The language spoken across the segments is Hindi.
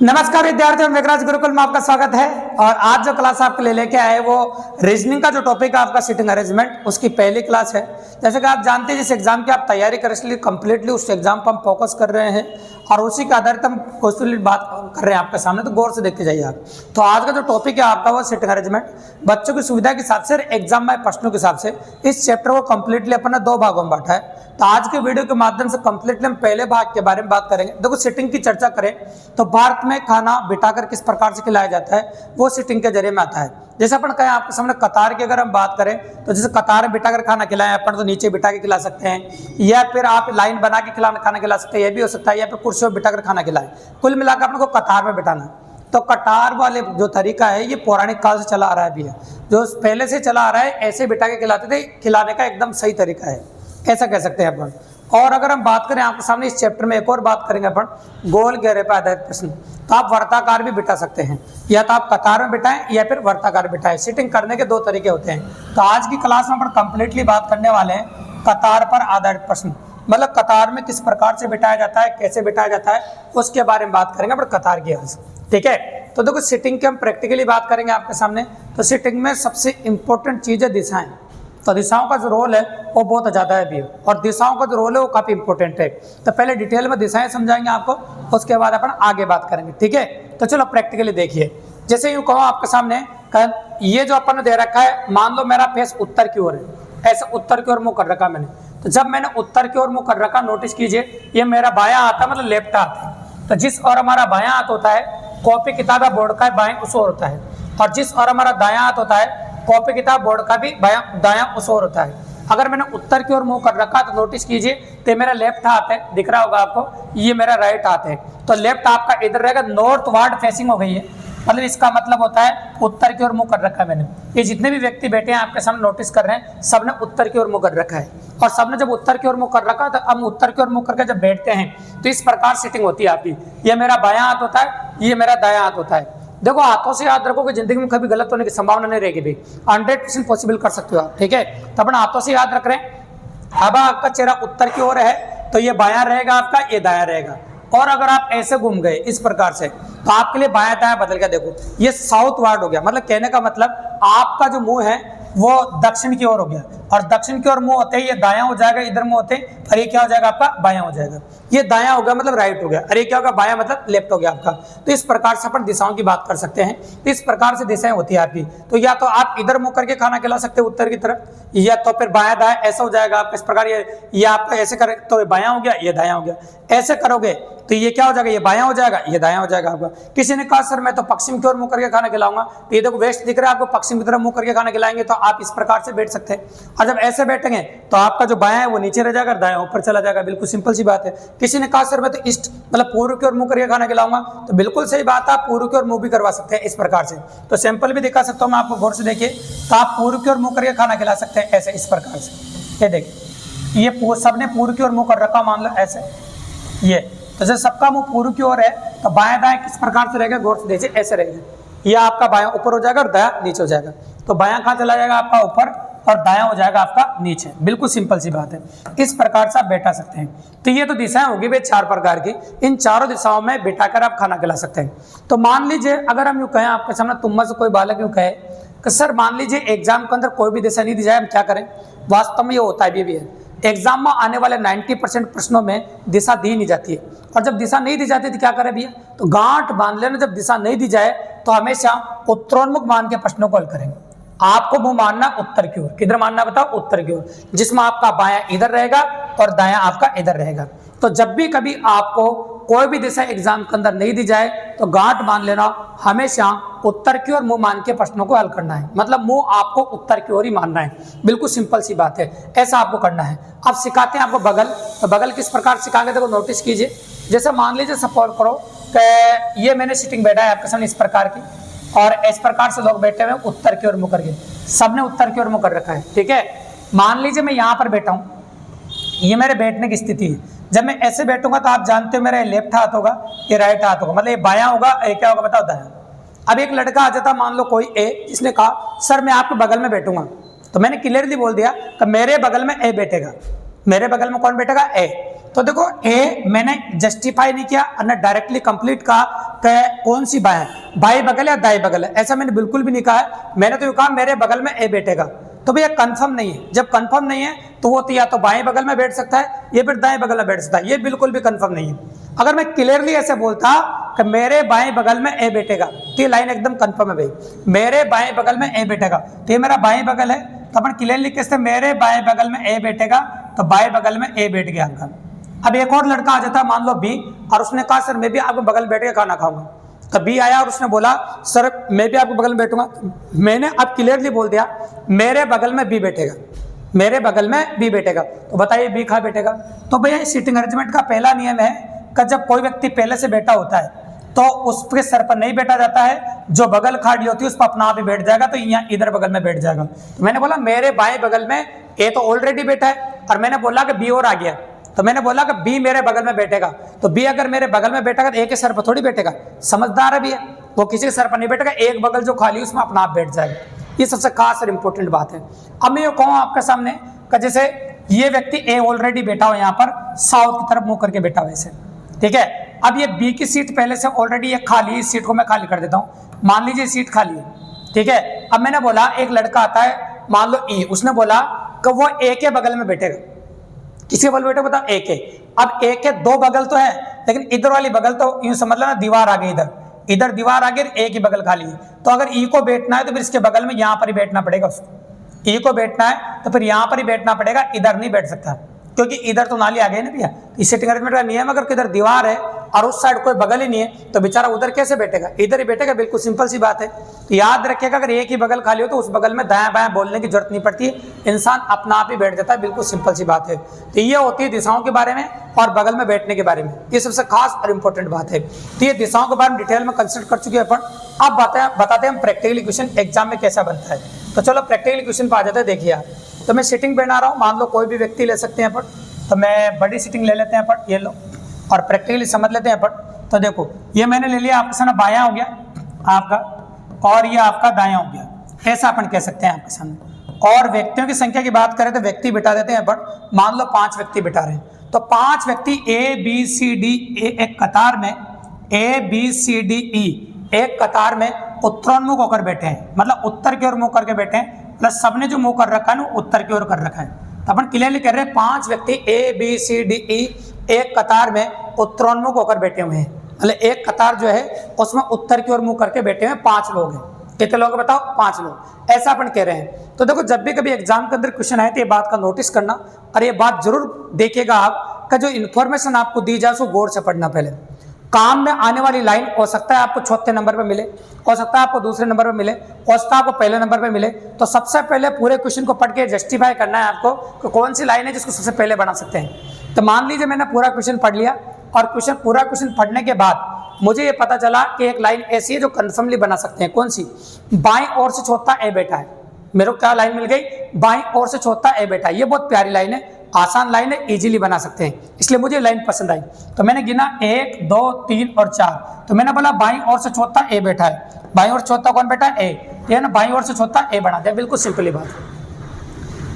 नमस्कार विद्यार्थियों, मेघराज गुरुकुल में आपका स्वागत है। और आज जो क्लास आपके लिए लेके आए वो रीजनिंग का जो टॉपिक है आपका सीटिंग अरेंजमेंट, उसकी पहली क्लास है। जैसे कि आप जानते हैं जिस एग्जाम की आप तैयारी कर रहे हैं कंप्लीटली उस एग्जाम पर हम फोकस कर रहे हैं और उसी के आधारित हम क्वेश्चन बात कर रहे हैं आपके सामने, तो गौर से देखते जाइए आप। तो आज का जो टॉपिक है आपका वो सीटिंग अरेंजमेंट, बच्चों की सुविधा के हिसाब से एग्जाम में प्रश्नों के हिसाब से इस चैप्टर को कंप्लीटली अपन ने दो भागों में बांटा है। तो आज के वीडियो के माध्यम से कंप्लीटली हम पहले भाग के बारे में बात करेंगे। देखो सीटिंग की चर्चा करें तो भारत में खाना बिठाकर किस प्रकार से खिलाया जाता है वो सीटिंग के जरिए में आता है। जैसे अपन कहें आपके सामने कतार की अगर हम बात करें तो जैसे कतार में बिठाकर खाना खिलाएं अपन तो नीचे बिठा के खिला सकते हैं, या फिर आप लाइन बना के खाना खिला सकते हैं, ये भी हो सकता है, या फिर कुर्सियों पर बिठाकर खाना खिलाएं। कुल मिलाकर अपन को कतार में बिठाना। तो कतार वाले जो तरीका है ये पौराणिक काल से चला आ रहा है, भी है जो पहले से चला आ रहा है, ऐसे बिठा के खिलाते थे, खिलाने का एकदम सही तरीका है, ऐसा कह सकते हैं अपन। और अगर हम बात करें आपके सामने इस चैप्टर में एक और बात करेंगे अपन, गोल घेरे पर आधारित प्रश्न, तो आप वर्ताकार भी बिठा सकते हैं, या तो आप कतार में बिठाएं या फिर वर्ताकार बिठाएं। सीटिंग करने के दो तरीके होते हैं। तो आज की क्लास में अपन कंप्लीटली बात करने वाले हैं कतार पर आधारित प्रश्न, मतलब कतार में किस प्रकार से बिठाया जाता है, कैसे बिठाया जाता है, उसके बारे में बात करेंगे अपन कतार की आज। ठीक है, तो देखो सीटिंग की हम प्रैक्टिकली बात करेंगे आपके सामने। तो सीटिंग में सबसे इंपॉर्टेंट चीज़ है दिशाएं। तो दिशाओं का जो रोल है वो बहुत ज़्यादा है भी, और दिशाओं का जो रोल है वो काफ़ी इंपॉर्टेंट है। तो पहले डिटेल में दिशाएं समझाएंगे आपको, उसके बाद अपन आगे बात करेंगे। ठीक है, तो चलो प्रैक्टिकली देखिए। जैसे यूँ कहो आपके सामने, ये जो अपन ने दे रखा है, मान लो मेरा फेस उत्तर की ओर है, ऐसे उत्तर की ओर मुँह कर रखा मैंने। तो जब मैंने उत्तर की ओर मुँह कर रखा, नोटिस कीजिए ये मेरा बायां हाथ है, मतलब लेफ्ट हाथ है। तो जिस और हमारा बायां हाथ होता है, कॉपी किताब या बोर्ड का बाएं उस ओर होता है, और जिस और हमारा दायां हाथ होता है, कॉपी किताब बोर्ड का भी दायां उस ओर होता है। अगर मैंने उत्तर की ओर मुंह कर रखा तो नोटिस कीजिए तो मेरा लेफ्ट हाथ है, दिख रहा होगा आपको, ये मेरा राइट हाथ है। तो लेफ्ट आपका इधर रहेगा, नॉर्थ वार्ड फेसिंग हो गई है, मतलब इसका मतलब होता है उत्तर की ओर मुंह कर रखा है मैंने। ये जितने भी व्यक्ति बैठे हैं आपके सामने नोटिस कर रहे हैं, सबने उत्तर की ओर मुंह कर रखा है। और सबने जब उत्तर की ओर मुंह कर रखा तो हम उत्तर की ओर मुंह करके जब बैठते हैं तो इस प्रकार सीटिंग होती है आपकी। ये मेरा बायां हाथ होता है, ये मेरा दायां हाथ होता है। देखो हाथों से याद रखो कि जिंदगी में कभी गलत होने की संभावना नहीं रहेगी भी, 100% पॉसिबल कर सकते हो आप। ठीक है, तो अपन हाथों से याद रख रहे हैं। अब आपका चेहरा उत्तर की ओर है तो ये बायां रहेगा आपका, ये दायां रहेगा। और अगर आप ऐसे घूम गए इस प्रकार से तो आपके लिए बायां दायां बदल गया। देखो ये साउथ वार्ड हो गया, मतलब कहने का मतलब आपका जो मुंह है वो दक्षिण की ओर हो गया, और दक्षिण की ओर मुंह होते ही ये दायां हो जाएगा, इधर मुंह होते हैं, और ये क्या हो जाएगा आपका बायां हो जाएगा। ये दायां हो गया मतलब राइट हो गया, और ये क्या होगा बायां मतलब लेफ्ट हो गया आपका। तो इस प्रकार से अपन दिशाओं की बात कर सकते हैं। तो इस प्रकार से दिशाएं होती है आपकी। तो या तो आप इधर मुंह करके खाना खिला सकते हो उत्तर की तरफ, या तो फिर बायां दायां ऐसा हो जाएगा आपका। इस प्रकार ये आपका ऐसे करे तो ये बायां हो गया, ये दायां हो गया। ऐसे करोगे तो ये क्या हो जाएगा, ये बायां हो जाएगा, ये दायां हो जाएगा आपका। किसी ने कहा सर मैं तो पश्चिम की ओर मुंह करके खाना खिलाऊंगा, तो ये देखो वेस्ट दिख रहा है आपको, पश्चिम की तरफ मुंह करके खाना खिलाएंगे तो आप इस प्रकार से बैठ सकते हैं। और जब ऐसे बैठेंगे तो आपका जो बायां है वो नीचे रह जाएगा, दायां ऊपर चला जाएगा। बिल्कुल सिंपल सी बात है। किसी ने कहा सर मैं तो ईस्ट मतलब पूर्व की ओर मुंह करके खाना खिलाऊंगा, तो बिल्कुल सही बात है, आप पूर्व की ओर मुंह भी करवा सकते हैं इस प्रकार से। तो सैंपल भी दिखा सकता हूँ मैं आपको, गौर से देखिए। तो आप पूर्व की ओर मुंह करके खाना खिला सकते हैं ऐसे, इस प्रकार से। ये देखिए ये सबने पूर्व की ओर मुंह कर रखा, मान लो ऐसे। ये तो जैसे सबका मुंह पूर्व की ओर है तो बायां दायां किस प्रकार से रहेगा, गौर से देखिए, ऐसे रहेगा। ये आपका बायां ऊपर हो जाएगा और दायां नीचे हो जाएगा। तो बायां कहाँ चला जाएगा आपका ऊपर, और दायां हो जाएगा आपका नीचे। बिल्कुल सिंपल सी बात है। इस प्रकार से आप बैठा सकते हैं। तो ये तो दिशाएं होगी भाई 4 प्रकार की, इन चारों दिशाओं में बिठाकर आप खाना खिला सकते हैं। तो मान लीजिए अगर हम यूँ कहें आपके सामने, तुम में से कोई बालक यूँ कहे कि सर मान लीजिए एग्जाम के अंदर कोई भी दिशा नहीं दी जाए, हम क्या करें। वास्तव में ये होता है भी है, एग्जाम में आने वाले 90% प्रश्नों में दिशा दी नहीं जाती है। और जब दिशा नहीं दी जाती तो क्या करें भैया, तो गांठ बांध लेना, जब दिशा नहीं दी जाए तो हमेशा उत्तरोन्मुख मान के प्रश्नों को हल करेंगे। आपको मुंह मानना उत्तर की ओर, किधर मानना बताओ, उत्तर की ओर, जिसमें आपका बायां इधर रहेगा और दायां आपका इधर रहेगा। तो जब भी कभी आपको कोई भी दिशा एग्जाम के अंदर नहीं दी जाए तो गांठ मान लेना, हमेशा उत्तर की ओर मुंह मान के प्रश्नों को हल करना है। मतलब मुंह आपको उत्तर की ओर ही मानना है। बिल्कुल सिंपल सी बात है, ऐसा आपको करना है। अब सिखाते हैं आपको बगल। तो बगल किस प्रकार सिखाएंगे, देखो नोटिस कीजिए। जैसे मान लीजिए सपोर्ट करो कि ये मैंने सीटिंग बैठा है आपके सामने इस प्रकार की, और इस प्रकार से लोग बैठे हुए उत्तर की ओर मुंह करके, सबने उत्तर की ओर मुंह कर रखा है। ठीक है, मान लीजिए मैं यहाँ पर बैठा हूँ, ये मेरे बैठने की स्थिति है। जब मैं ऐसे बैठूंगा तो आप जानते हो मेरा लेफ्ट हाथ होगा, ये राइट हाथ होगा, मतलब ये बायां होगा, ये क्या होगा बताओ, दायां। अब एक लड़का आ जाता, मान लो कोई ए, जिसने कहा सर मैं आपके बगल में बैठूंगा, तो मैंने क्लियरली बोल दिया कि मेरे बगल में ए बैठेगा। मेरे बगल में कौन बैठेगा, ए। तो देखो ए मैंने जस्टिफाई नहीं किया, डायरेक्टली कंप्लीट कहा कि कौन सी बाएं, बाई बगल या दाई बगल है, ऐसा मैंने बिल्कुल भी नहीं कहा है। मैंने तो ये कहा मेरे बगल में ए बैठेगा, तो भैया कंफर्म नहीं है। जब कंफर्म नहीं है तो वो तो या तो बाएं बगल में बैठ सकता है या फिर दाएं बगल में बैठ सकता है, ये बिल्कुल भी कंफर्म नहीं है। अगर मैं क्लियरली ऐसे बोलता कि मेरे बाएं बगल में ए बैठेगा, तो ये लाइन एकदम कंफर्म है भाई, मेरे बाएं बगल में ए बैठेगा, तो ये मेरा बाएं बगल है, तो अपन क्लियरली कहते हैं मेरे बाएं बगल में ए बैठेगा, तो बाएं बगल में ए बैठ गया आपका। अब एक और लड़का आ जाता है मान लो बी, और उसने कहा सर मैं भी आपके बगल बैठ के खाना खाऊंगा, तो बी आया और उसने बोला सर मैं भी आपके बगल में बैठूंगा। मैंने अब क्लियरली बोल दिया मेरे बगल में बी बैठेगा, मेरे बगल में बी बैठेगा, तो बताइए बी कहाँ बैठेगा। तो भैया सीटिंग अरेंजमेंट का पहला नियम है कि जब कोई व्यक्ति पहले से बैठा होता है तो उसके सर पर नहीं बैठा जाता है, जो बगल खाली होती है उस पर अपना आप ही बैठ जाएगा, तो यहाँ इधर बगल में बैठ जाएगा। तो मैंने बोला मेरे बाएं बगल में ए तो ऑलरेडी बैठा है, और मैंने बोला कि बी और आ गया, तो मैंने बोला कि बी मेरे बगल में बैठेगा, तो बी अगर मेरे बगल में बैठेगा तो ए के सर पर थोड़ी बैठेगा, समझदार है भी है, वो किसी के सर पर नहीं बैठेगा, एक बगल जो खाली उसमें अपना आप बैठ जाएगा। ये सबसे खास और इंपॉर्टेंट बात है। अब मैं ये कहूँ आपके सामने कि जैसे ये व्यक्ति ए ऑलरेडी बैठा हो यहाँ पर साउथ की तरफ मुंह करके बैठा हुआ ऐसे, ठीक है। अब ये बी की सीट पहले से ऑलरेडी एक खाली, इस सीट को मैं खाली कर देता हूँ, मान लीजिए सीट खाली है, ठीक है। अब मैंने बोला एक लड़का आता है मान लो ई, उसने बोला कि वो ए के बगल में बैठेगा, किसी बगल बैठे बताओ ए के। अब ए के दो बगल तो है, लेकिन इधर वाली बगल तो यूं समझ लेना दीवार आ गई, इधर दीवार आ गई, ए की बगल खाली है, तो अगर ई को बैठना है तो फिर इसके बगल में यहाँ पर ही बैठना पड़ेगा उसको। ई को बैठना है तो फिर यहाँ पर ही बैठना पड़ेगा, इधर नहीं बैठ सकता, क्योंकि इधर तो नाली आ गई ना भैया। इस सीटिंग अरेंजमेंट का नियम अगर किधर दीवार है और उस साइड कोई बगल ही नहीं है तो बेचारा उधर कैसे बैठेगा, इधर ही बैठेगा, बिल्कुल सिंपल सी बात है। तो याद रखिएगा अगर एक ही बगल खाली हो तो उस बगल में दायां बायां बोलने की जरूरत नहीं पड़ती है, इंसान अपना आप ही बैठ जाता है, बिल्कुल सिंपल सी बात है। तो ये होती है दिशाओं के बारे में और बगल में बैठने के बारे में, ये सबसे खास और इंपॉर्टेंट बात है। तो ये दिशाओं के बारे में डिटेल में कंसिडर कर चुके हैं अपन। अब बताते हैं हम प्रैक्टिकल क्वेश्चन एग्जाम में कैसा बनता है। तो चलो प्रैक्टिकल क्वेश्चन पे आ जाते हैं। देखिए यार, तो मैं सीटिंग बना रहा हूँ, मान लो कोई भी व्यक्ति ले सकते हैं अपन, तो मैं बड़ी सीटिंग ले लेते हैं अपन, ये लो, और प्रैक्टिकली समझ लेते हैं अपन। तो देखो ये मैंने ले लिया आपके सामने, बायां हो गया आपका और ये आपका दायां हो गया, ऐसा अपन कह सकते हैं आपके सामने। और व्यक्तियों की संख्या की बात करें तो व्यक्ति बिठा देते हैं अपन, मान लो 5 व्यक्ति बिठा रहे हैं, तो 5 व्यक्ति ए बी सी डी एक कतार में, ए बी सी डी ई एक कतार में उत्तरोन्मुख होकर बैठे हैं, मतलब उत्तर की ओर मुंह करके बैठे हैं, प्लस सबने जो मुंह कर रखा है ना उत्तर की ओर कर रखा है। तो अपन क्लियरली कह रहे हैं 5 व्यक्ति ए बी सी डी ई एक कतार में उत्तरोन्मुख होकर बैठे हुए हैं, मतलब एक कतार जो है उसमें उत्तर की ओर मुंह करके बैठे हुए 5 लोग हैं। कितने लोग बताओ? 5 लोग, ऐसा अपन कह रहे हैं। तो देखो जब भी कभी एग्जाम के अंदर क्वेश्चन आए तो ये बात का नोटिस करना, और ये बात जरूर देखिएगा आप का जो इन्फॉर्मेशन आपको दी जाए उसको गौर से पढ़ना। पहले काम में आने वाली लाइन हो सकता है आपको चौथे नंबर पे मिले, हो सकता है आपको दूसरे नंबर पे मिले, हो सकता है आपको पहले नंबर पे मिले, तो सबसे पहले पूरे क्वेश्चन को पढ़ के जस्टिफाई करना है आपको कि कौन सी लाइन है जिसको सबसे पहले बना सकते हैं। तो मान लीजिए मैंने पूरा क्वेश्चन पढ़ लिया, और पूरा क्वेश्चन पढ़ने के बाद मुझे ये पता चला कि एक लाइन ऐसी है जो कन्फर्मली बना सकते हैं। कौन सी? बाईं ओर से चौथा ए बैठा है, मेरे को क्या लाइन मिल गई? बाईं ओर से चौथा ए बैठा है। ये बहुत प्यारी लाइन है, आसान लाइन है, इजीली बना सकते हैं, इसलिए मुझे लाइन पसंद आई। तो मैंने गिना 1 2 3 और 4, तो मैंने बोला बाईं ओर से चौथा ए बैठा है। बाईं ओर से चौथा कौन बैठा है? ए, ये ना बाईं ओर से चौथा ए बना दिया, बिल्कुल सिंपली बात।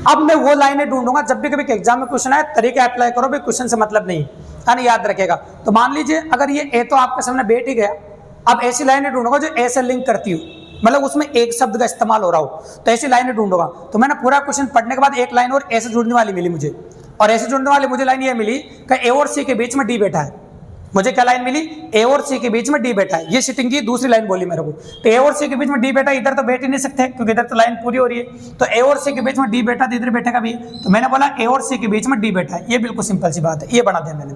अब मैं वो लाइनें ढूंढूंगा, जब भी कभी एग्जाम में क्वेश्चन आए तरीके अप्लाई करो, भी क्वेश्चन से मतलब नहीं है ना, याद रखेगा। तो मान लीजिए अगर ये ए तो आपके सामने बैठ ही गया, अब ऐसी लाइनें ढूंढूंगा जो ए से लिंक करती हो, मतलब उसमें एक शब्द का इस्तेमाल हो रहा हो, तो ऐसी लाइनें ढूंढूंगा। तो मैंने पूरा क्वेश्चन पढ़ने के बाद एक लाइन और ऐसे जुड़ने वाली मिली मुझे, और ऐसे जुड़ने वाली मुझे लाइन ये मिली कि ए और सी के बीच में डी बैठा है। मुझे क्या लाइन मिली? ए और सी के बीच में डी बैठा है। ये सीटिंग की दूसरी लाइन बोली मेरे को। तो ए और सी के बीच में डी बैठा, इधर तो बैठ ही नहीं सकते क्योंकि इधर तो लाइन पूरी हो रही है। तो ए और सी के बीच में डी बैठा तो इधर बैठेगा भी, तो मैंने बोला ए और सी के बीच में डी बैठा है। ये बिल्कुल सिंपल सी बात है, ये बना दिया मैंने।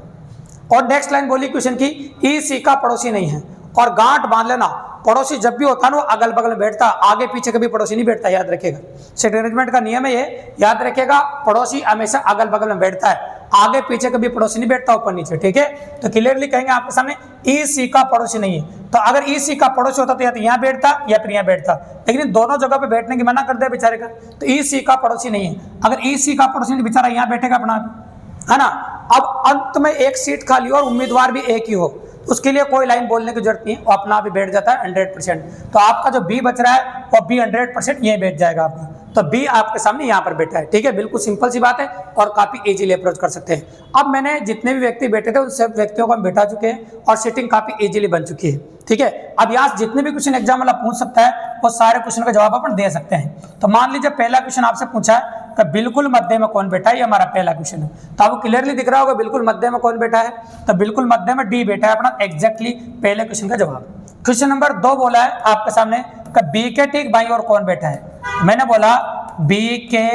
और नेक्स्ट लाइन बोली क्वेश्चन की, ई सी का पड़ोसी नहीं है। और गांठ बांध लेना, पड़ोसी जब भी होता है ना वो अगल बगल में बैठता, आगे पीछे कभी पड़ोसी नहीं बैठता, याद रखिएगा। सीटिंग अरेंजमेंट का नियम है ये, याद रखिएगा। पड़ोसी हमेशा अगल बगल में बैठता है, आगे पीछे कभी पड़ोसी नहीं बैठता, ऊपर नीचे, ठीक है। तो क्लियरली कहेंगे आपके सामने ई सी का पड़ोसी नहीं है। तो अगर ई सी का पड़ोसी होता तो या तो यहाँ बैठता या फिर यहाँ बैठता, लेकिन इन दोनों जगह पे बैठने की मना कर दिया बेचारे का। तो ई सी का पड़ोसी नहीं है। अगर ई सी का पड़ोसी नहीं, बेचारा यहाँ बैठेगा अपना, है ना। अब अंत में एक सीट खाली और उम्मीदवार भी एक ही हो, उसके लिए कोई लाइन बोलने की जरूरत नहीं है, वो अपना आप ही बैठ जाता है 100%। तो आपका जो बी बच रहा है वो बी 100% यहीं बैठ जाएगा आपका। तो बी आपके सामने यहाँ पर बैठा है, ठीक है, बिल्कुल सिंपल सी बात है और काफी इजीली अप्रोच कर सकते हैं। अब मैंने जितने भी व्यक्ति बैठे थे उन सब व्यक्तियों को हम बैठा चुके हैं और सीटिंग काफी इजीली बन चुकी है, ठीक है। अब यहाँ जितने भी क्वेश्चन एग्जाम वाला पूछ सकता है वो सारे क्वेश्चन का जवाब अपन दे सकते हैं। तो मान लीजिए पहला क्वेश्चन आपसे पूछा है कि बिल्कुल मध्य में कौन बैठा है, ये हमारा पहला क्वेश्चन है। तो आपको क्लियरली दिख रहा होगा बिल्कुल मध्य में कौन बैठा है, तो बिल्कुल मध्य में डी बैठा है अपना एग्जैक्टली पहले क्वेश्चन का जवाब। क्वेश्चन नंबर 2 बोला है आपके सामने कि बी के ठीक बाईं ओर कौन बैठा है। मैंने बोला बी के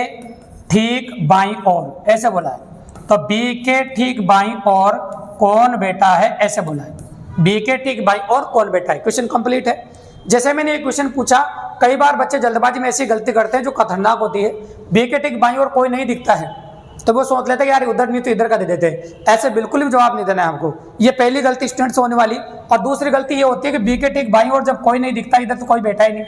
ठीक बाईं ओर, ऐसे बोला है। तो बी के ठीक बाईं ओर कौन बैठा है, ऐसे बोला है। बी के ठीक बाईं ओर कौन बैठा है, क्वेश्चन कंप्लीट है। जैसे मैंने ये क्वेश्चन पूछा, कई बार बच्चे जल्दबाजी में ऐसी गलती करते हैं जो खतरनाक होती है। बी के ठीक बाईं ओर कोई नहीं दिखता है तो वो सोच लेते हैं यार उधर नहीं तो इधर का दे देते हैं। ऐसे बिल्कुल भी जवाब नहीं देना है हमको। ये पहली गलती स्टूडेंट से होने वाली। और दूसरी गलती ये होती है कि बी के ठीक बाईं ओर जब कोई नहीं दिखता, इधर तो कोई बैठा ही नहीं,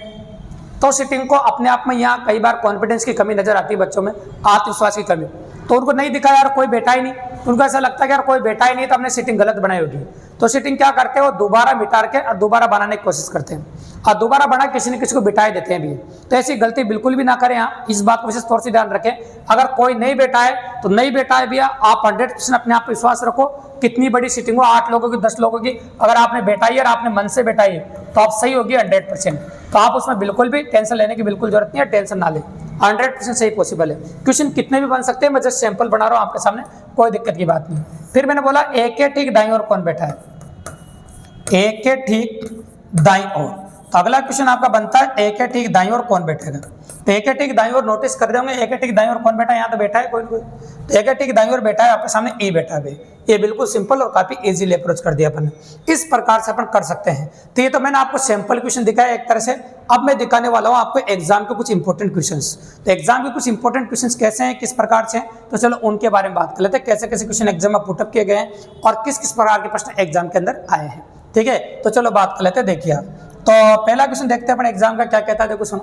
तो सिटिंग को अपने आप में यहाँ कई बार कॉन्फिडेंस की कमी नजर आती है बच्चों में, आत्मविश्वास की कमी। तो उनको नहीं दिखा यार कोई बैठा ही नहीं, उनको ऐसा लगता है कि यार कोई बैठा ही नहीं तो हमने सिटिंग गलत बनाई होगी। तो सिटिंग क्या करते हैं, वो दोबारा मिटा के और दोबारा बनाने की कोशिश करते हैं और दोबारा बना किसी न किसी को बिठाए देते हैं भी। तो ऐसी गलती बिल्कुल भी ना करें। यहाँ इस बात को विशेष तौर से ध्यान रखें, अगर कोई नहीं बैठा है तो नहीं बैठा है भैया, आप 100% अपने आप पर विश्वास रखो। कितनी बड़ी सीटिंग हो, 8 लोगों की 10 लोगों की, अगर आपने बैठाई है और आपने मन से बैठाई है तो आप सही होगी 100%। तो आप उसमें बिल्कुल भी टेंशन लेने की बिल्कुल जरूरत नहीं है, टेंशन ना ले, 100% सही पॉसिबल है। क्वेश्चन कितने भी बन सकते हैं, मैं जस्ट सैंपल बना रहा हूँ आपके सामने, कोई दिक्कत की बात नहीं। फिर मैंने बोला ए के ठीक दाईं ओर कौन बैठा है, ए के ठीक दाईं ओर। तो अगला क्वेश्चन आपका बनता है ए के ठीक दाईं ओर कौन बैठेगा। तो ए के ठीक दाईं ओर नोटिस कर रहे होंगे, ए के ठीक दाईं ओर कौन बैठा है, यहाँ तो बैठा है कोई ना कोई। तो ए के ठीक दाईं ओर बैठा है आपके सामने ई बैठा है। ये बिल्कुल सिंपल और काफी इजीली अप्रोच कर दिया अपन, इस प्रकार से अपन कर सकते हैं। तो ये तो मैंने आपको सैंपल क्वेश्चन दिखाया एक तरह से। अब मैं दिखाने वाला हूँ आपको एग्जाम के कुछ इंपॉर्टेंट क्वेश्चंस। तो एग्जाम के कुछ इंपॉर्टेंट क्वेश्चंस कैसे हैं, किस प्रकार से हैं, तो चलो उनके बारे में बात कर लेते हैं। कैसे कैसे क्वेश्चन एग्जाम में पुटअप किए गए हैं और किस किस प्रकार के प्रश्न एग्जाम के अंदर आए हैं। ठीक है, तो चलो बात कर लेते हैं। देखिए आप, तो पहला क्वेश्चन देखते हैं अपन एग्जाम का क्या कहता है। देखो सुनो,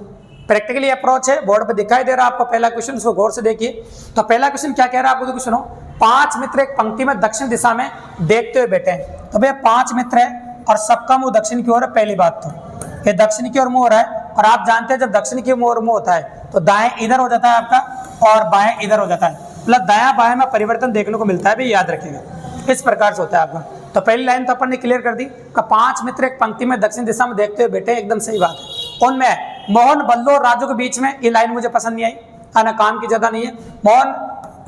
प्रैक्टिकली अप्रोच है, बोर्ड पे दिखाई दे रहा है आपको पहला क्वेश्चन, उसको गौर से देखिए। तो पहला क्वेश्चन क्या कह रहा है आपको, देखो सुनो। 5 मित्र एक पंक्ति में दक्षिण दिशा में देखते हुए बैठे हैं। तो भैया 5 मित्र है और सबका मुंह दक्षिण की ओर है। पहली बात तो ये दक्षिण की ओर मुंह हो रहा है, और आप जानते हैं जब दक्षिण की ओर मुंह होता है तो दाएं इधर हो जाता है आपका और बाएं इधर हो जाता है, मतलब दायां बाएं में परिवर्तन देखने को मिलता है, भी याद रखिएगा। इस प्रकार से होता है आपका। तो पहली लाइन तो अपन ने क्लियर कर दी कि 5 मित्र एक पंक्ति में दक्षिण दिशा में देखते हुए बैठे, एकदम सही बात है। कौन में, मोहन बल्लू और राजू के बीच में। ये लाइन मुझे पसंद नहीं आई, आना काम की ज्यादा नहीं है। मोहन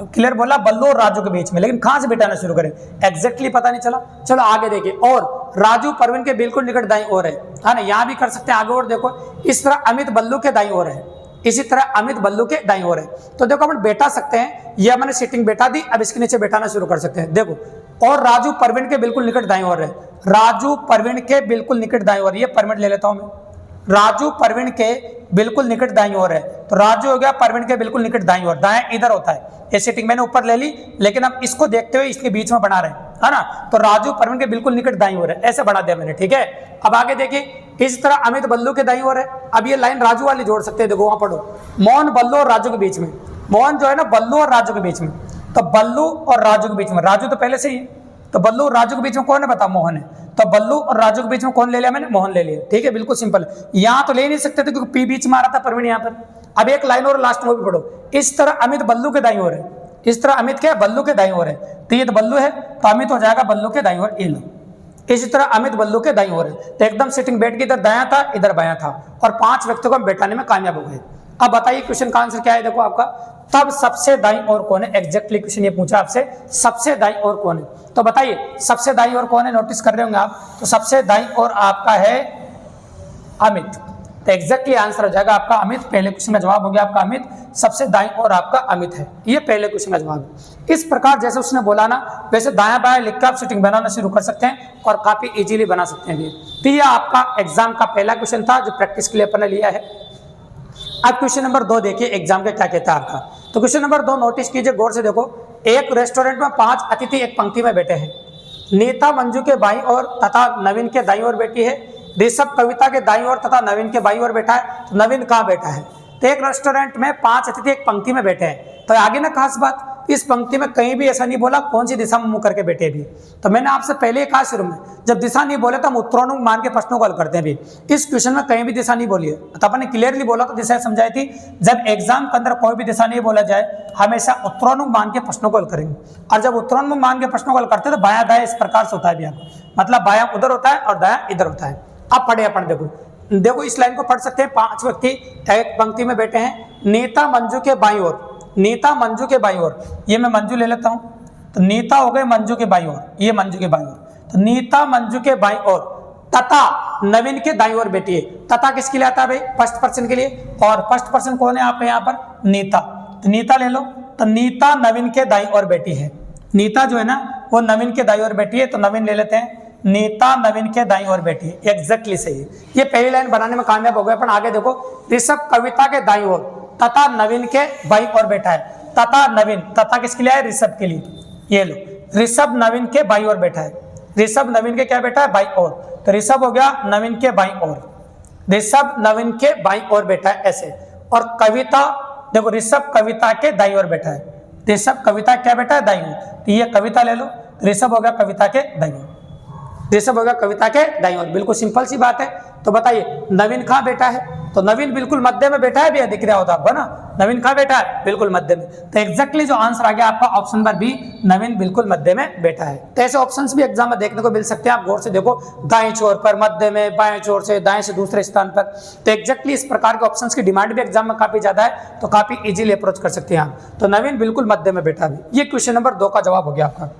क्लियर बोला बल्लू और राजू के बीच में, लेकिन कहां से बैठाना शुरू करें एग्जैक्टली पता नहीं चला। चलो आगे देखिए, और राजू परवीन के बिल्कुल निकट दाईं ओर है ना, यहाँ भी कर सकते हैं। आगे और देखो, इस तरह अमित बल्लू के दाईं ओर है, इसी तरह अमित बल्लू के दाईं ओर है। तो देखो अपन बैठा सकते हैं, ये मैंने सीटिंग बैठा दी, अब इसके नीचे बैठाना शुरू कर सकते हैं। देखो, और राजू परवीन के बिल्कुल निकट दाईं ओर है, राजू परवीन के बिल्कुल निकट दाईं ओर, ये परमिट ले लेता हूं मैं। राजू परवीन के बिल्कुल निकट दाईं ओर है, तो राजू हो गया परवीन के बिल्कुल निकट दाईं ओर, दाएं इधर होता है। ये सेटिंग मैंने ऊपर ले ली, लेकिन अब इसको देखते हुए इसके बीच में बना रहे है ना। तो राजू परवीन के बिल्कुल निकट दाईं ओर है, ऐसे बना दिया मैंने। ठीक है, अब आगे देखिए, इस तरह अमित बल्लू के दाईं ओर है। अब ये लाइन राजू वाली जोड़ सकते हैं, देखो वहां पढ़ो, मोहन बल्लू और राजू के बीच में। मोहन जो है ना बल्लू और राजू के बीच में, तो बल्लू और राजू के बीच में, राजू तो पहले से ही है, तो बल्लू और राजू के बीच में कौन है बता, मोहन है। तो बल्लू और राजू के बीच में कौन ले लिया मैंने, मोहन ले लिया। ठीक है, बिल्कुल सिंपल। यहाँ तो ले नहीं सकते थे क्योंकि पी बीच में आ रहा था परवीन यहाँ पर। अब एक लाइन और लास्ट में भी पढ़ो, इस तरह अमित बल्लू के दाईं ओर है, इस तरह अमित क्या है, बल्लू के दाईं ओर है। तो ये तो बल्लू है, तो अमित हो जाएगा बल्लू के दाईं ओर, ये लो। इसी तरह अमित बल्लू के दाईं ओर है, तो एकदम सिटिंग बैठ के इधर दायां था इधर बायां था, और 5 व्यक्तियों को हम बैठाने में कामयाब हो गए। अब बताइए क्वेश्चन का आंसर क्या है, देखो आपका, तब सबसे दाईं ओर कौन है। एग्जैक्टली क्वेश्चन ये पूछा आपसे, सबसे दाईं ओर कौन है। तो बताइए सबसे दाईं ओर कौन है, नोटिस कर रहे होंगे आप। तो सबसे दाईं ओर आपका है अमित, तो एग्जैक्टली आंसर हो जाएगा आपका अमित। पहले क्वेश्चन का जवाब हो गया आपका अमित, सबसे दाईं ओर आपका अमित है, ये पहले क्वेश्चन का जवाब है। इस प्रकार जैसे उसने बोला ना, वैसे दायां बायां लिख कर आप सेटिंग बनाना शुरू कर सकते हैं और काफी इजीली बना सकते हैं। तो ये आपका एग्जाम का पहला क्वेश्चन था जो प्रैक्टिस के लिए अपन ने लिया है। अब क्वेश्चन नंबर 2 देखिए एग्जाम का क्या कहता है आपका। तो क्वेश्चन नंबर 2 नोटिस कीजिए गौर से, देखो, एक रेस्टोरेंट में 5 अतिथि एक पंक्ति में बैठे हैं। नीता मंजू के बाईं ओर तथा नवीन के दाईं ओर बैठी है। ऋषभ कविता के दाईं ओर तथा नवीन के बाईं ओर बैठा है। तो नवीन कहाँ बैठा है, तो एक रेस्टोरेंट में 5 अतिथि एक पंक्ति में बैठे हैं। तो आगे ना खास बात, इस पंक्ति में कहीं भी ऐसा नहीं बोला कौन सी दिशा में मुंह करके बैठे भी। तो मैंने आपसे पहले ही कहा शुरू में, जब दिशा नहीं बोले तो हम उत्तरोन्मुख मान के प्रश्नों को हल करते हैं भी। इस क्वेश्चन में कहीं भी दिशा नहीं बोली है, तो अपन ने क्लियरली बोला तो दिशा समझाई थी। जब एग्जाम के अंदर कोई भी दिशा नहीं बोला जाए, हमेशा उत्तरोन्मुख मान के प्रश्नों को हल करेंगे। और जब उत्तरोन्मुख मान के प्रश्नों को हल करते हैं तो बायां दायां इस प्रकार से होता है भैया, मतलब बायां उधर होता है और दायां इधर होता है। अब पढ़े अपन, देखो इस लाइन को पढ़ सकते हैं। 5 व्यक्ति एक पंक्ति में बैठे हैं। नीता मंजू के बाईं ओर, नीता मंजू के बाईं ओर, ये मैं मंजू ले लेता हूं, तो नीता हो गए मंजू के बाईं ओर, ये मंजू के बाईं ओर, तो नीता मंजू के बाईं ओर तथा नवीन के दाईं ओर बैठी है। तथा किसके लिए आता है भाई? फर्स्ट पर्सन के लिए। और फर्स्ट पर्सन कौन है आपके यहाँ पर? नीता। तो नीता ले लो, तो नीता नवीन के दाईं ओर बैठी है। नीता जो है ना वो नवीन के दाईं ओर बैठी है, तो नवीन ले लेते हैं। नीता नवीन के दाईं ओर बैठी है, एग्जैक्टली सही है। ये पहली लाइन बनाने में कामयाब हो गए। पर आगे देखो, ऋषभ कविता के दाईं ओर तथा नवीन के बाईं ओर बैठा है। तथा नवीन, तथा किसके लिए है? ऋषभ के लिए। ये लो, ऋषभ नवीन के बाईं ओर बैठा है। ऋषभ नवीन के क्या बैठा है? बाईं ओर। तो ऋषभ हो गया नवीन के बाईं ओर, ऋषभ नवीन के बाईं ओर बैठा है ऐसे। और कविता देखो, ऋषभ कविता के दाईं ओर बैठा है। ऋषभ कविता क्या बैठा है? दाईं ओर। तो ये कविता ले लो, ऋषभ हो गया कविता के दाईं ओर, ऋषभ होगा कविता के दाईं ओर। बिल्कुल सिंपल सी बात है। तो बताइए नवीन कहाँ बैठा है? तो नवीन बिल्कुल मध्य में बैठा है भैया, दिख रहा होता आपको ना, नवीन कहाँ बैठा है? बिल्कुल मध्य में। तो एग्जैक्टली जो आंसर आ गया आपका ऑप्शन नंबर बी, नवीन बिल्कुल मध्य में बैठा है। तो ऐसे ऑप्शंस भी एग्जाम में देखने को मिल सकते हैं, आप गौर से देखो, दाएं छोर पर, मध्य में, बाएं छोर से, दाएं से दूसरे स्थान पर। तो एग्जैक्टली इस प्रकार के ऑप्शंस की डिमांड भी एग्जाम में काफी ज्यादा है, तो काफी इजीली अप्रोच कर सकते हैं आप। तो नवीन बिल्कुल मध्य में बैठा है। ये क्वेश्चन नंबर 2 का जवाब हो गया आपका।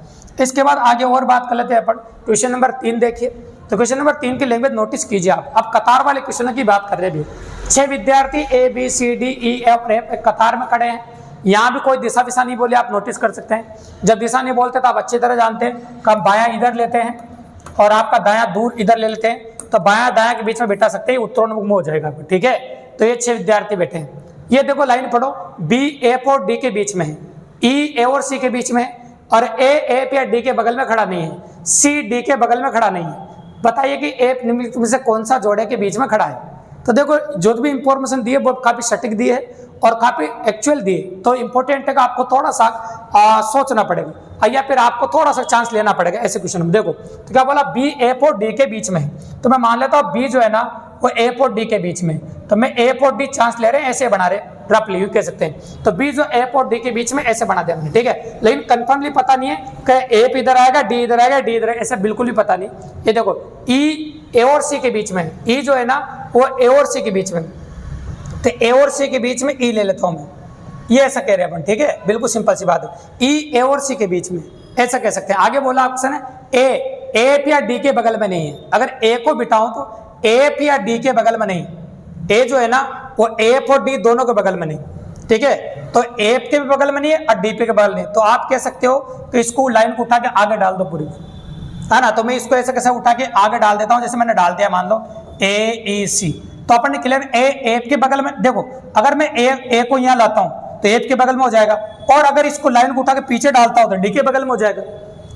इसके बाद आगे और बात कर लेते हैं अपन। क्वेश्चन नंबर 3 देखिए। तो क्वेश्चन नंबर 3 की लैंग्वेज नोटिस कीजिए आप। अब कतार वाले क्वेश्चनों की बात कर रहे हैं। 6 विद्यार्थी A B C D E F F एक कतार में खड़े हैं। यहाँ भी कोई दिशा विशा नहीं बोली, आप नोटिस कर सकते हैं। जब दिशा नहीं बोलते तो आप अच्छी तरह जानते हैं कि हम बायां इधर लेते हैं और आपका दायां दूर इधर ले लेते हैं, तो बायां दायां के बीच में बैठा सकते हैं, उत्तरोन्मुख हो जाएगा। ठीक है, तो ये 6 विद्यार्थी बैठे हैं। ये देखो लाइन पढ़ो, बी एफ और डी के बीच में है, ई ए और सी के बीच में है, और ए एफ या डी के बगल में खड़ा नहीं है, सी डी के बगल में खड़ा नहीं है। बताइए कि एफ निम्नलिखित में से कौन सा जोड़े के बीच में खड़ा है? तो देखो जो भी इंफॉर्मेशन दी है वो काफी सटीक दी है और काफी एक्चुअल दी है। तो इंपॉर्टेंट है कि आपको थोड़ा सा सोचना पड़ेगा या फिर आपको थोड़ा सा चांस लेना पड़ेगा ऐसे क्वेश्चन में। देखो तो क्या बोला, बी एफ और डी के बीच में है, तो मैं मान लेता हूँ बी जो है ना वो एफ और डी के बीच में, तो मैं एफ और डी चांस ले रहे हैं, ऐसे बना रहे हैं, रफली यूं कह सकते हैं। तो बी जो एफ और डी के बीच में ऐसे बना दिया मैंने, ठीक है। लेकिन कंफर्मली पता नहीं है कि एफ इधर आएगा, डी इधर आएगा, डी इधर, ऐसा बिल्कुल भी पता नहीं। ये देखो ई ए और सी के बीच में, ई जो है ना वो ए और सी के बीच में, तो ए और सी के बीच में ई ले लेता हूं मैं, ये ऐसा कह रहे हैं अपन, ठीक है, बिल्कुल सिंपल सी बात है। ई ए और सी के बीच में ऐसा कह सकते हैं। आगे बोला ऑप्शन है ए एफ या डी के बगल में नहीं है। अगर ए को बिठाऊं तो एफ या डी के बगल में नहीं, ए जो है ना वो एफ और डी दोनों के बगल में नहीं, ठीक है। तो एफ के भी बगल में नहीं है और डी के बगल नहीं, तो आप कह सकते हो कि इसको लाइन को उठा के आगे डाल दो पूरी, है ना। तो मैं इसको ऐसे कैसे उठा के आगे डाल देता हूं, जैसे मैंने डाल दिया, मान लो ए ई सी, तो अपन ने क्लियर ए एफ के बगल में। देखो अगर मैं ए को यहाँ लाता हूं तो एफ के बगल में हो जाएगा, और अगर इसको लाइन को उठा के पीछे डालता हूं तो डी के बगल में हो जाएगा।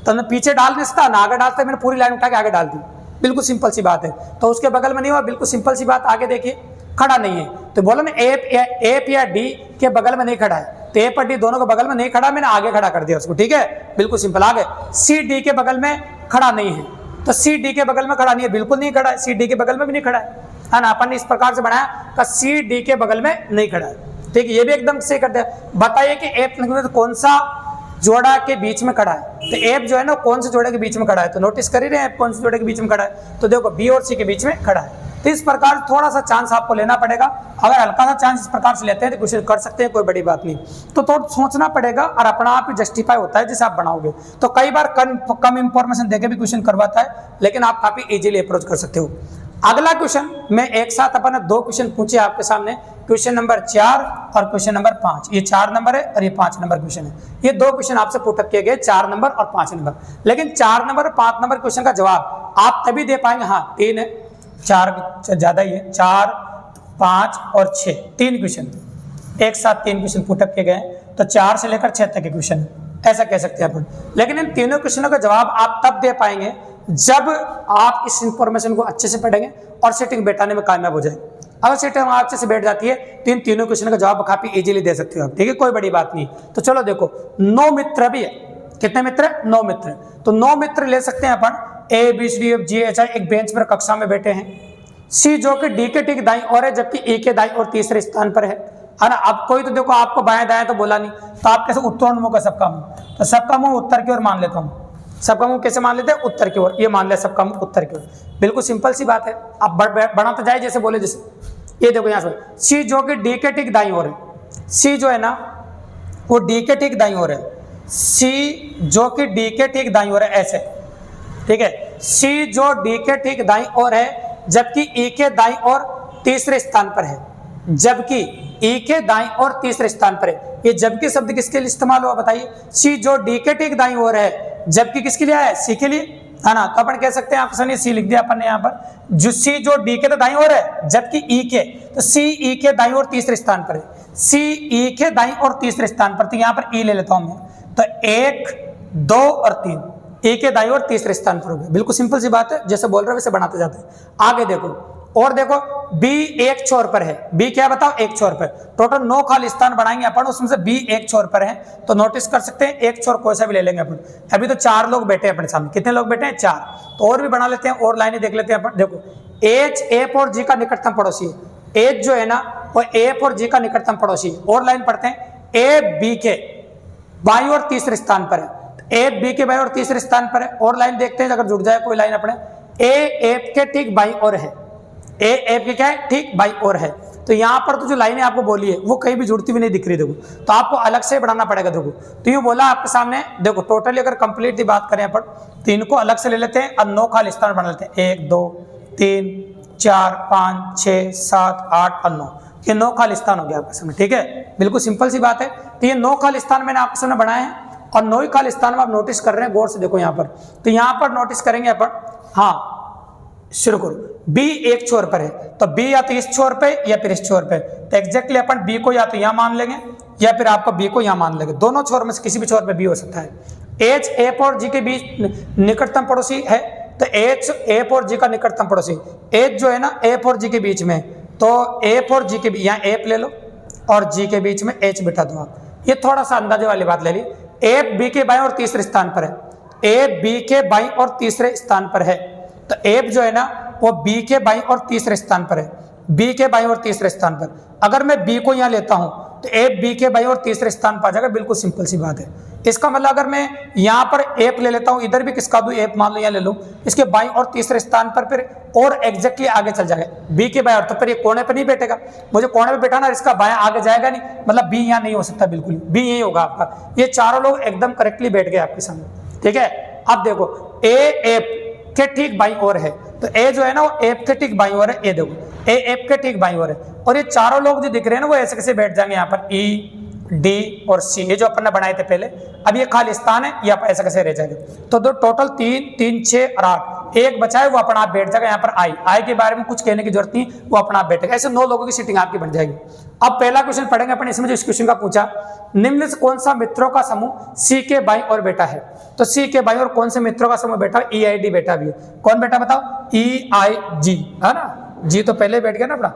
तो मैं पीछे डाल नहीं सकता ना आगे डालता, मैंने पूरी लाइन उठा के आगे डाल दी, बिल्कुल सिंपल सी बात है। तो उसके बगल में नहीं हुआ, बिल्कुल सिंपल सी बात। आगे देखिए खड़ा नहीं है, तो बोला ना एफ या डी के बगल में नहीं खड़ा है, तो एफ और डी दोनों के बगल में नहीं खड़ा, मैंने आगे खड़ा कर दिया उसको, ठीक है, बिल्कुल सिंपल। आगे सी डी के बगल में खड़ा नहीं है, तो सी डी के बगल में खड़ा नहीं है, बिल्कुल नहीं खड़ा है, सी डी के बगल में भी नहीं खड़ा है ना। अपन ने इस प्रकार से बनाया कि सी डी के बगल में नहीं खड़ा है, ठीक है, ये भी एकदम सही कर दिया। बताइए कि एफ कौन सा जोड़ा के बीच में खड़ा है, तो एफ जो है ना कौन से जोड़े के बीच में खड़ा है, तो नोटिस कर ही रहे हैं कौन से जोड़े के बीच में खड़ा है, तो देखो बी और सी के बीच में खड़ा है। तो इस प्रकार थोड़ा सा चांस आपको लेना पड़ेगा, अगर हल्का सा चांस इस प्रकार से लेते हैं तो कोशिश कर सकते हैं, कोई बड़ी बात नहीं। तो थोड़ा सोचना पड़ेगा और अपना आप ही जस्टिफाई होता है जैसे आप बनाओगे। तो कई बार कम इंफॉर्मेशन देके भी क्वेश्चन करवाता है, लेकिन आप काफी इजीली अप्रोच कर सकते हो। अगला क्वेश्चन मैं एक साथ अपन 2 क्वेश्चन पूछे आपके सामने, क्वेश्चन नंबर 4 और क्वेश्चन नंबर 5। ये 4 नंबर है और ये 5 नंबर क्वेश्चन है। ये 2 क्वेश्चन आपसे पुटअप किए गए, 4 नंबर और 5 नंबर। लेकिन 4 नंबर और 5 नंबर क्वेश्चन का जवाब आप तभी दे पाएंगे, हाँ 3 है, 4 ज्यादा ही है, 4, 5 और 6, 3 क्वेश्चन एक साथ 3 क्वेश्चन पुटअप किए गए, तो 4 से लेकर 6 तक के क्वेश्चन ऐसा कह सकते हैं अपन। लेकिन इन तीनों क्वेश्चनों का जवाब आप तब दे पाएंगे जब आप इस इंफॉर्मेशन को अच्छे से पढ़ेंगे और सेटिंग बैठाने में कामयाब हो जाए। अगर सीटें वहां अच्छे से बैठ जाती है तो इन तीनों क्वेश्चन का जवाब काफी इजीली दे सकते हो आप, ठीक है, कोई बड़ी बात नहीं। तो चलो देखो 9 मित्र भी है, कितने मित्र? 9 मित्र। तो 9 मित्र ले सकते हैं अपन, A B C D F G H I एक बेंच पर कक्षा में बैठे हैं। सी जो कि डी के ठीक दाईं ओर है जबकि ई के दाईं और तीसरे स्थान पर है ना। अब कोई तो देखो आपको बाएं दाएं तो बोला नहीं, तो आप कैसे उत्तरोन्मुख है सबका मुंह, तो सबका मुंह उत्तर की ओर मान लेता हूँ। सबका मुंह कैसे मान लेते हैं? उत्तर की ओर, ये मान लिया सबका मुंह उत्तर की ओर, बिल्कुल सिंपल सी बात है। आप बढ़ाते जाए जैसे बोले जैसे, ये देखो यहाँ से सी जो कि डी के ठीक दाईं ओर है, सी जो है ना वो डी के ठीक दाईं ओर है, सी जो कि डी के ठीक दाईं ओर है ऐसे, ठीक है। सी जो डी के ठीक दाईं ओर है जबकि ई के दाईं ओर तीसरे स्थान पर है, जबकि ई के दाईं और तीसरे स्थान पर है। ये जबकि शब्द किसके लिए इस्तेमाल हुआ बताइए? सी जो डी के ठीक दाईं ओर है जबकि किसके लिए है? सी के लिए, है ना। तो अपन कह सकते हैं, आपने सी लिख दिया अपन ने यहाँ पर, जो सी जो डी के तो दाईं ओर है जबकि ई के, तो सी ई के दाईं और तीसरे स्थान पर है, सी ई के दाईं और तीसरे स्थान पर। तो यहाँ पर ई ले लेता हूं मैं, तो 1 2 और 3 ए के दाईं और तीसरे स्थान पर हो गया, बिल्कुल सिंपल सी बात है, जैसे बोल रहे वैसे बनाते जाते हैं। आगे देखो, और देखो बी एक छोर पर है, बी क्या बताओ? एक छोर पर। टोटल 9 खाली स्थान बनाएंगे अपन, उसमें से बी एक छोर पर है, तो नोटिस कर सकते हैं एक छोर कोई सा भी ले लेंगे अपन। अभी तो 4 लोग बैठे हैं अपने सामने, कितने लोग बैठे हैं? 4। तो और भी बना लेते हैं, और लाइनें देख लेते हैं अपन। देखो एच एफ और जी का निकटतम पड़ोसी है, एच जो है ना वो एफ और जी का निकटतम पड़ोसी है। और लाइन पढ़ते हैं, ए बी के बाईं और तीसरे स्थान पर है, ए बी के बाईं और तीसरे स्थान पर है। और लाइन देखते हैं अगर जुड़ जाए कोई लाइन अपने, ए एफ के ठीक बाईं ओर है, ए एफ के क्या है? ठीक बाईं ओर है। तो यहाँ पर तो जो लाइनें आपको बोली है वो कहीं भी जुड़ती हुई नहीं दिख रही, देखो, तो आपको अलग से बढ़ाना पड़ेगा। देखो तो यूँ बोला आपके सामने, देखो टोटली अगर कंप्लीटली बात करें अपन तो इनको अलग से ले लेते हैं और 9 खाली स्थान बना लेते हैं, 1 2 3 4 5 6 7 8 और 9, ये 9 खाली स्थान हो गया आपके सामने, ठीक है, बिल्कुल सिंपल सी बात है। तो ये 9 खाली स्थान मैंने आपके सामने बनाए हैं और 9 ही खाली स्थान में आप नोटिस कर रहे हैं, गौर से देखो यहाँ पर। तो यहाँ पर नोटिस करेंगे अपन, हाँ शुरू करो, B एक छोर पर है, तो B या तो इस छोर पे या फिर इस छोर पे, तो एग्जैक्टली अपन B को या तो यहाँ मान लेंगे या फिर आपको B को यहाँ मान लेंगे, दोनों छोर में से किसी भी छोर पे B हो सकता है। H F और G के बीच निकटतम पड़ोसी है, तो H F और G का निकटतम पड़ोसी, H जो है ना F और G के बीच में, तो F और G के बीच, यहाँ F ले लो और G के बीच में H बिठा दो आप। ये थोड़ा सा अंदाजे वाली बात ले ली। F B के बाईं और तीसरे स्थान पर है, A B के बाईं और तीसरे स्थान पर है, तो F जो है ना वो B के बाईं और तीसरे स्थान पर है, B के बाईं और तीसरे स्थान पर। अगर मैं B को यहाँ लेता हूँ तो F B के बाईं और तीसरे स्थान पर आ जाएगा, बिल्कुल सिंपल सी बात है। इसका मतलब अगर मैं यहाँ पर F ले लेता हूँ, इधर भी किसका दूँ? F मान लो यहाँ ले लूँ, इसके बाईं और तीसरे स्थान पर फिर और एग्जैक्टली आगे चल जाएगा B के बाईं और, तो फिर ये कोने पर नहीं बैठेगा, मुझे कोने पर बैठाना, इसका बायां आगे जाएगा नहीं, मतलब B यहाँ नहीं हो सकता, बिल्कुल B यही होगा आपका। ये चारों लोग एकदम करेक्टली बैठ गए आपके सामने, ठीक है। अब देखो A F के ठीक बाईं ओर है, तो ए जो है ना वो एफ के ठीक बाईं ओर है, ए देखो ए एफ के ठीक बाईं ओर है, और ये चारों लोग जो दिख रहे हैं ना वो ऐसे कैसे बैठ जाएंगे यहाँ पर, ई डी और सी, ये जो अपन ने बनाए थे पहले, अब ये खाली स्थान है, ये ऐसे कैसे रह जाएगा। तो दो टोटल 3 3 6 और 8, एक बचा है वो अपना आप बैठ जाएगा यहाँ पर। आई के बारे में कुछ कहने की जरूरत नहीं, वो अपना आप बैठेगा। ऐसे 9 लोगों की सीटिंग आपकी बन जाएगी। अब पहला क्वेश्चन पढ़ेंगे अपन, इसमें जो इस क्वेश्चन का पूछा, निम्न से कौन सा मित्रों का समूह सी के बाईं ओर बैठा है? तो सी के बाईं ओर कौन से मित्रों का समूह बैठा है? EID बैठा भी है। कौन बैठा बताओ? EIG, है ना, जी तो पहले बैठ गया ना अपना,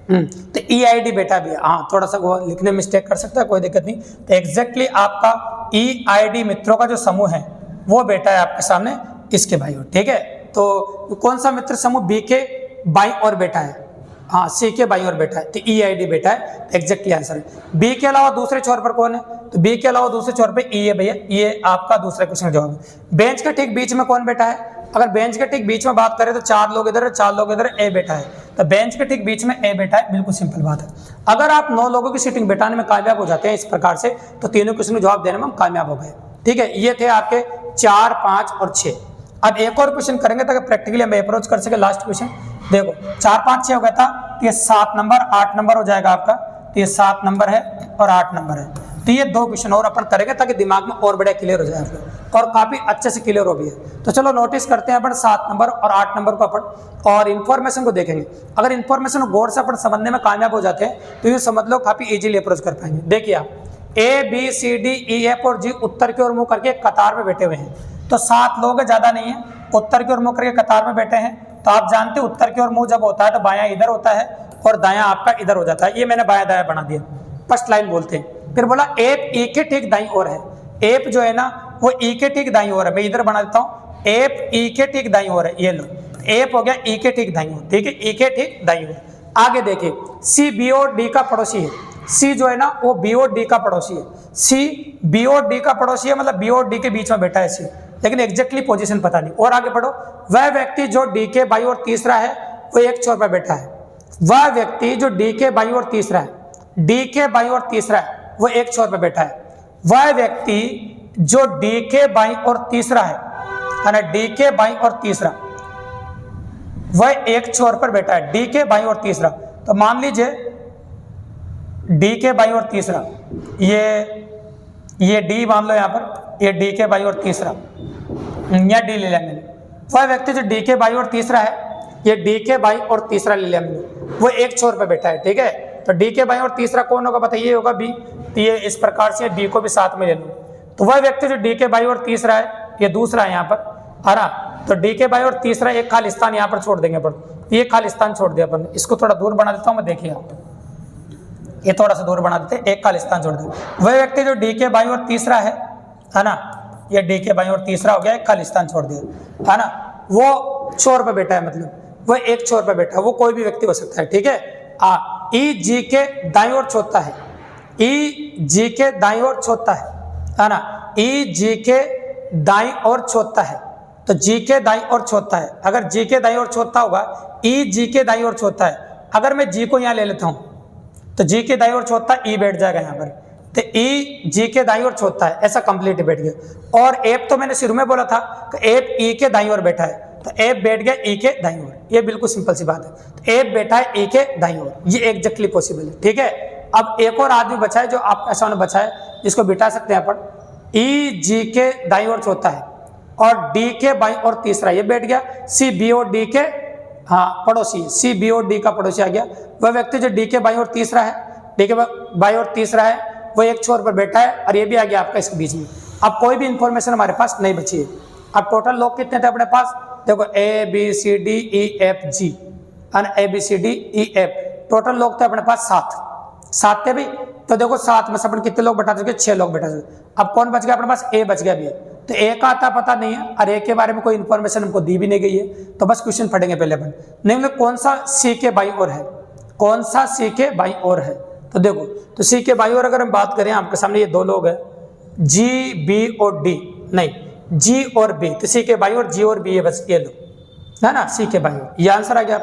तो EID बेटा भी है। हाँ थोड़ा सा वो लिखने में मिस्टेक कर सकता है, कोई दिक्कत नहीं। तो एग्जैक्टली आपका EID मित्रों का जो समूह है वो बेटा है आपके सामने इसके बाईं ओर, ठीक है। तो कौन सा मित्र समूह B के बाईं ओर बैठा है? हाँ C के बाईं ओर बैठा है, तो EID बेटा है, एग्जैक्टली आंसर है। B के अलावा दूसरे छोर पर कौन है? तो B के अलावा दूसरे छोर पे E है भैया, ये आपका दूसरा क्वेश्चन का जवाब है। बेंच के ठीक बीच में कौन बैठा है? अगर बेंच के ठीक बीच में बात करें तो 4 लोग इधर है, 4 लोग इधर, ए बैठा है, तो बेंच के ठीक बीच में ए बैठा है, बिल्कुल सिंपल बात है। अगर आप 9 लोगों की सीटिंग बैठाने में कामयाब हो जाते हैं इस प्रकार से, तो तीनों क्वेश्चन का जवाब देने में हम कामयाब हो गए, ठीक है। ये थे आपके 4 5 और 6। अब एक और क्वेश्चन करेंगे ताकि प्रैक्टिकली हम अप्रोच कर सके। लास्ट क्वेश्चन देखो, 4 5 6 हो गया था, तो ये 7 नंबर 8 नंबर हो जाएगा आपका, तो ये 7 नंबर है और 8 नंबर है। तो ये 2 क्वेश्चन और अपन करेंगे ताकि दिमाग में और बड़ा क्लियर हो जाए आपको, और काफी अच्छे से क्लियर हो भी है। तो चलो नोटिस करते हैं अपन 7 नंबर और 8 नंबर को अपन, और इन्फॉर्मेशन को देखेंगे। अगर इन्फॉर्मेशन को गौर से अपन समझने में कामयाब हो जाते हैं तो ये समझ लो काफी इजीली अप्रोच कर पाएंगे। देखिए आप, A B C D E F और G उत्तर की ओर मुंह करके कतार में बैठे हुए हैं, तो 7 लोग ज्यादा नहीं है, उत्तर की ओर मुंह करके कतार में बैठे हैं। तो आप जानते हैं उत्तर की ओर मुंह जब होता है तो बायां इधर होता है और दायां आपका इधर हो जाता है। ये मैंने बायां दायां बना दिया, फर्स्ट लाइन बोलते हैं। फिर बोला एप ई के ठीक दाईं ओर है। एप जो है ना वो ई के ठीक दाईं ओर है। मैं इधर बना देता हूँ, एप ई के ठीक दाईं ओर है। ये लो, एप हो गया ई के ठीक दाईं ओर, ठीक है, ई के ठीक दाईं ओर। आगे देखिए, सी बी और डी का पड़ोसी है। सी जो है ना वो बी और डी का पड़ोसी है। सी बी और डी का पड़ोसी है, मतलब बी और डी के बीच में बैठा है सी, लेकिन एग्जैक्टली पोजीशन पता नहीं। और आगे पढ़ो, वह व्यक्ति जो डी के बाईं ओर तीसरा है वो एक छोर पर बैठा है। वह व्यक्ति जो डी के बाईं ओर तीसरा है, डी के बाईं ओर तीसरा है, वो एक छोर पर बैठा है। वह व्यक्ति जो डी के बाईं ओर तीसरा है ना, डी के बाईं ओर तीसरा, वह एक छोर पर बैठा है। डी के बाईं ओर तीसरा, तो मान लीजिए डी के बाईं ओर तीसरा, ये डी मान लो यहाँ पर, ये डी के बाईं ओर तीसरा, या डी ले लिया मैंने। वह व्यक्ति जो डी के बाईं ओर तीसरा है, ये डी के बाईं ओर तीसरा ले लिया मैंने, वो एक छोर पर बैठा है, ठीक है। तो डी के बाईं ओर तीसरा कौन होगा बताइए, होगा बी। तो ये इस प्रकार से बी को भी साथ में ले लो। तो वह व्यक्ति जो डी के बाईं ओर तीसरा है, ये दूसरा है यहाँ पर, है ना। तो डी के बाईं ओर तीसरा एक खालिस्तान यहाँ पर छोड़ देंगे अपन, ये खालिस्तान छोड़ दिया अपन। इसको थोड़ा दूर बना देता हूँ मैं, देखिए आप, ये थोड़ा सा दूर बना देते, एक खालिस्तान छोड़ देते। वह व्यक्ति जो डी के बाईं ओर तीसरा है ना, ये डी के बाईं ओर तीसरा हो गया, एक खालिस्तान छोड़ दिया, है ना। वो छोर पे बैठा है, मतलब वो एक छोर पे बैठा है, वो कोई भी व्यक्ति हो सकता है, ठीक है। ई जी के दाईं ओर छोड़ता है, ई जी के दाईं ओर छोड़ता है ना, ई जी के दाईं ओर छोड़ता है। तो जी के दाईं ओर छोड़ता है, अगर जी के दाईं ओर छोड़ता होगा, ई जी के दाईं ओर छोड़ता है। अगर मैं जी को यहाँ ले लेता हूँ तो जी के दाईं ओर छोड़ता है, ई बैठ जाएगा यहाँ पर, तो ई जी के दाईं ओर छोड़ता है, ऐसा कंप्लीट बैठ गया। और एप तो मैंने शुरू में बोला था कि एप ई के दाईं ओर बैठा है, तो एप बैठ गया ई के दाईं ओर, ये बिल्कुल सिंपल सी बात है। तो एप बैठा है ई के दाईं ओर, ये एग्जैक्टली पॉसिबल है, ठीक है। अब एक और आदमी बचा है जो आपका सामने बचा है, जिसको बिठा सकते हैं अपन। ई जी के दाईं ओर छोड़ता है और डी के बाईं ओर तीसरा, ये बैठ गया। सी बी और डी के पड़ोसी, सी बी और डी का पड़ोसी आ गया। वह व्यक्ति जो डी के बाईं ओर तीसरा है, डी के बाईं ओर तीसरा है, वो एक छोर पर बैठा है, और ये भी आ गया आपका इसके बीच में। अब कोई भी इंफॉर्मेशन हमारे पास नहीं बची है। अब टोटल लोग कितने थे अपने पास, देखो A B C D E F G, A B C D E F, total लोग थे अपने पास 7 थे भी। तो देखो 7 में से अपन कितने लोग बैठा चुके, 6 लोग बैठा चुके। अब कौन बच गया अपने पास, ए बच गया भी। तो ए का आता पता नहीं है, और ए के बारे में कोई इन्फॉर्मेशन हमको दी भी नहीं गई है, तो बस क्वेश्चन पढ़ेंगे पहले अपन। नहीं मतलब कौन सा सी के बाईं ओर है, कौन सा सी के बाईं ओर है। तो देखो, तो सी के बाईं ओर अगर हम बात करें, आपके सामने ये 2 लोग हैं, जी बी और डी, नहीं जी और बी, तो सी के बाईं ओर जी और बी है, बस ये लो, है ना, सी के बाईं ओर, ये आंसर आ गया।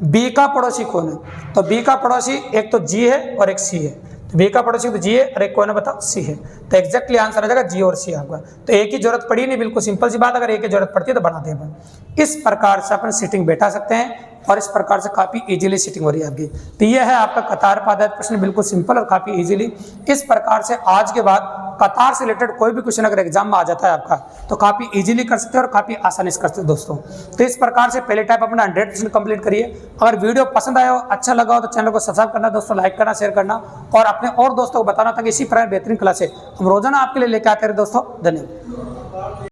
बी का पड़ोसी कौन है, तो बी का पड़ोसी एक तो जी है और एक सी है। तो बी का पड़ोसी तो जी है और एक कौन है बताओ, सी है। तो एग्जैक्टली आंसर आ जाएगा जी और सी आपका। तो एक की जरूरत पड़ी नहीं, बिल्कुल सिंपल सी बात, अगर एक की जरूरत पड़ती है तो बनाते हैं अपन। इस प्रकार से अपन सीटिंग बैठा सकते हैं, और इस प्रकार से काफी इजीली सीटिंग हो रही है आपकी। तो ये है आपका कतार पर आधारित प्रश्न, बिल्कुल सिंपल और काफी इजीली। इस प्रकार से आज के बाद कतार से रिलेटेड कोई भी क्वेश्चन अगर एग्जाम में आ जाता है आपका, तो काफी इजीली कर सकते हैं और काफी आसानी से कर सकते हैं दोस्तों। तो इस प्रकार से पहले टाइप अपना 100% कंप्लीट करिए। अगर वीडियो पसंद आया हो, अच्छा लगा हो, तो चैनल को सब्सक्राइब करना दोस्तों, लाइक करना, शेयर करना, और अपने और दोस्तों को बताना था कि इसी प्रकार बेहतरीन क्लास है हम रोजाना आपके लिए लेकर आते रहे दोस्तों। धन्यवाद।